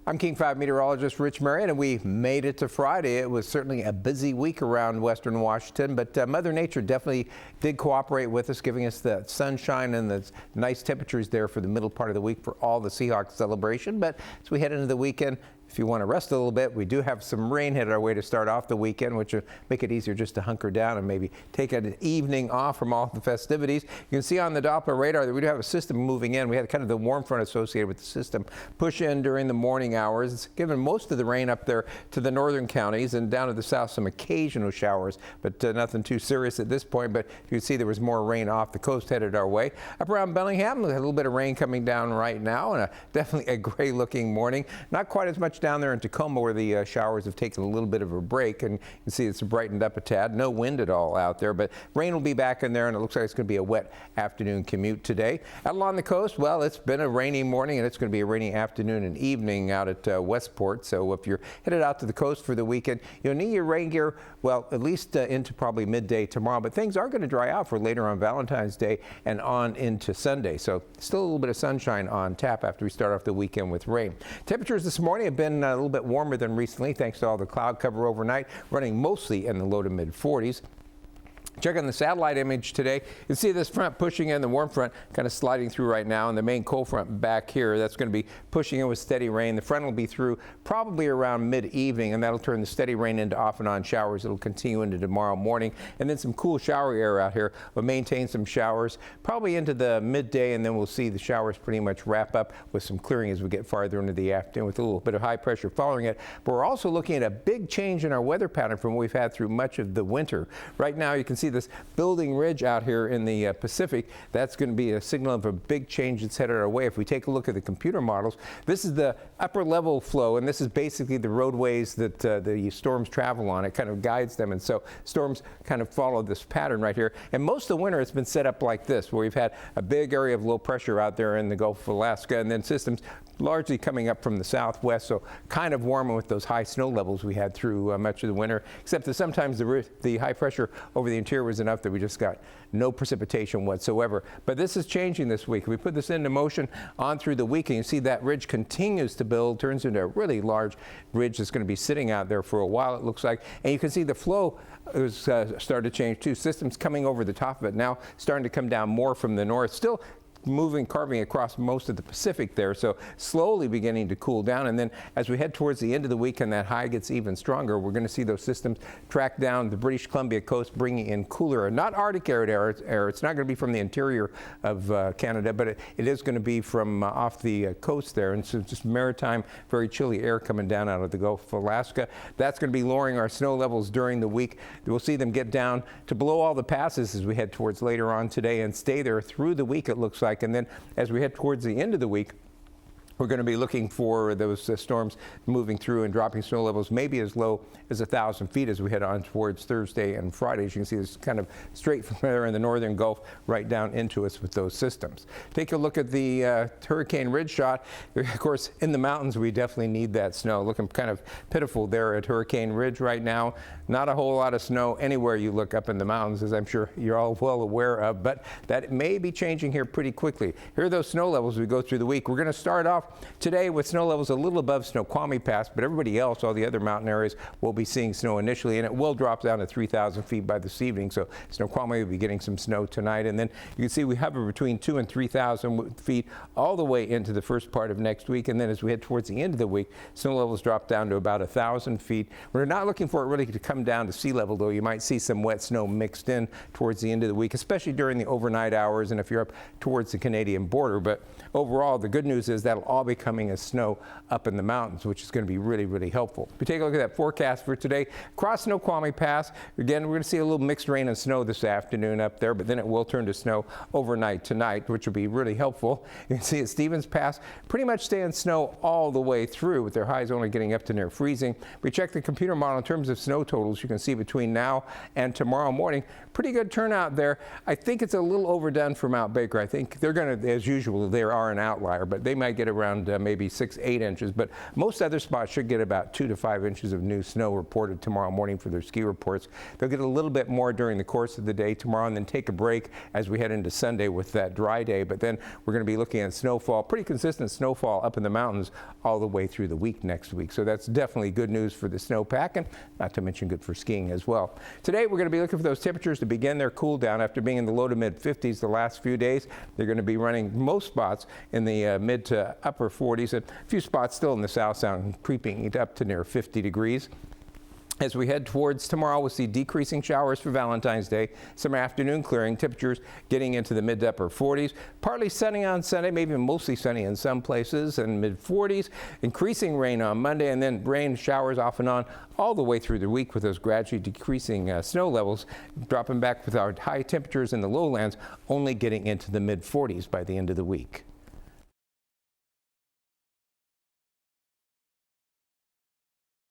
I'm King 5 meteorologist Rich Marion, and we made it to Friday. It was certainly a busy week around western Washington, but Mother Nature definitely did cooperate with us, giving us the sunshine and the nice temperatures there for the middle part of the week for all the Seahawks celebration. But as we head into the weekend, if you want to rest a little bit, we do have some rain headed our way to start off the weekend, which will make it easier just to hunker down and maybe take an evening off from all the festivities. You can see on the Doppler radar that we do have a system moving in. We had kind of the warm front associated with the system push in during the morning hours. It's given most of the rain up there to the northern counties, and down to the south some occasional showers, but nothing too serious at this point. But you can see there was more rain off the coast headed our way. Up around Bellingham, we had a little bit of rain coming down right now, and definitely a gray looking morning. Not quite as much down there in Tacoma, where the showers have taken a little bit of a break, and you can see it's brightened up a tad. No wind at all out there, but rain will be back in there, and it looks like it's going to be a wet afternoon commute today. Out along the coast, well, it's been a rainy morning, and it's going to be a rainy afternoon and evening out at Westport. So if you're headed out to the coast for the weekend, you'll need your rain gear, well, at least into probably midday tomorrow, but things are going to dry out for later on Valentine's Day and on into Sunday. So still a little bit of sunshine on tap after we start off the weekend with rain. Temperatures this morning have been a little bit warmer than recently, thanks to all the cloud cover overnight, running mostly in the low to mid 40s. Check on the satellite image today. You can see this front pushing in, the warm front kind of sliding through right now, and the main cold front back here, that's going to be pushing in with steady rain. The front will be through probably around mid-evening, and that'll turn the steady rain into off and on showers. It'll continue into tomorrow morning, and then some cool showery air out here will maintain some showers probably into the midday, and then we'll see the showers pretty much wrap up with some clearing as we get farther into the afternoon with a little bit of high pressure following it. But we're also looking at a big change in our weather pattern from what we've had through much of the winter. Right now you can see this building ridge out here in the Pacific. That's going to be a signal of a big change that's headed our way. If we take a look at the computer models, this is the upper level flow, and this is basically the roadways that the storms travel on. It kind of guides them, and so storms kind of follow this pattern right here. And most of the winter it's been set up like this, where we've had a big area of low pressure out there in the Gulf of Alaska, and then systems largely coming up from the southwest, so kind of warmer with those high snow levels we had through much of the winter, except that sometimes the high pressure over the interior was enough that we just got no precipitation whatsoever. But this is changing this week. We put this into motion on through the week, and you see that ridge continues to build, turns into a really large ridge that's going to be sitting out there for a while, it looks like. And you can see the flow is started to change too. Systems coming over the top of it now, starting to come down more from the north. Still carving across most of the Pacific there, so slowly beginning to cool down. And then as we head towards the end of the week and that high gets even stronger, we're going to see those systems track down the British Columbia coast, bringing in cooler, not Arctic air. It's not going to be from the interior of Canada, but it is going to be from off the coast there, and so just maritime, very chilly air coming down out of the Gulf of Alaska. That's going to be lowering our snow levels during the week. We'll see them get down to below all the passes as we head towards later on today and stay there through the week, it looks like. And then as we head towards the end of the week, we're going to be looking for those storms moving through and dropping snow levels maybe as low as 1,000 feet as we head on towards Thursday and Friday. As you can see, it's kind of straight from there in the northern Gulf right down into us with those systems. Take a look at the hurricane ridge shot. Of course, in the mountains, we definitely need that snow. Looking kind of pitiful there at Hurricane Ridge right now. Not a whole lot of snow anywhere you look up in the mountains, as I'm sure you're all well aware of, but that may be changing here pretty quickly. Here are those snow levels as we go through the week. We're going to start off today with snow levels a little above Snoqualmie Pass, but everybody else, all the other mountain areas, will be seeing snow initially, and it will drop down to 3,000 feet by this evening. So Snoqualmie will be getting some snow tonight, and then you can see we hover between 2,000 and 3,000 feet all the way into the first part of next week. And then as we head towards the end of the week, snow levels drop down to about 1,000 feet. We're not looking for it really to come down to sea level, though. You might see some wet snow mixed in towards the end of the week, especially during the overnight hours and if you're up towards the Canadian border. But overall, the good news is that'll all be coming as snow up in the mountains, which is going to be really, really helpful. If we take a look at that forecast for today, across Snoqualmie Pass, again, we're going to see a little mixed rain and snow this afternoon up there, but then it will turn to snow overnight tonight, which will be really helpful. You can see at Stevens Pass, pretty much staying snow all the way through, with their highs only getting up to near freezing. We check the computer model in terms of snow totals. You can see between now and tomorrow morning, pretty good turnout there. I think it's a little overdone for Mount Baker. I think they're going to, as usual, they are an outlier, but they might get around around maybe 6-8 inches, but most other spots should get about 2 to 5 inches of new snow reported tomorrow morning for their ski reports. They'll get a little bit more during the course of the day tomorrow and then take a break as we head into Sunday with that dry day. But then we're going to be looking at snowfall, pretty consistent snowfall up in the mountains all the way through the week next week. So that's definitely good news for the snowpack, and not to mention good for skiing as well. Today we're going to be looking for those temperatures to begin their cool down after being in the low to mid 50s the last few days. They're going to be running most spots in the mid to upper 40s, and a few spots still in the South Sound creeping up to near 50 degrees. As we head towards tomorrow, we'll see decreasing showers for Valentine's Day. Some afternoon clearing, temperatures getting into the mid to upper 40s. Partly sunny on Sunday, maybe mostly sunny in some places, and mid 40s. Increasing rain on Monday, and then rain showers off and on all the way through the week with those gradually decreasing snow levels, dropping back with our high temperatures in the lowlands, only getting into the mid 40s by the end of the week.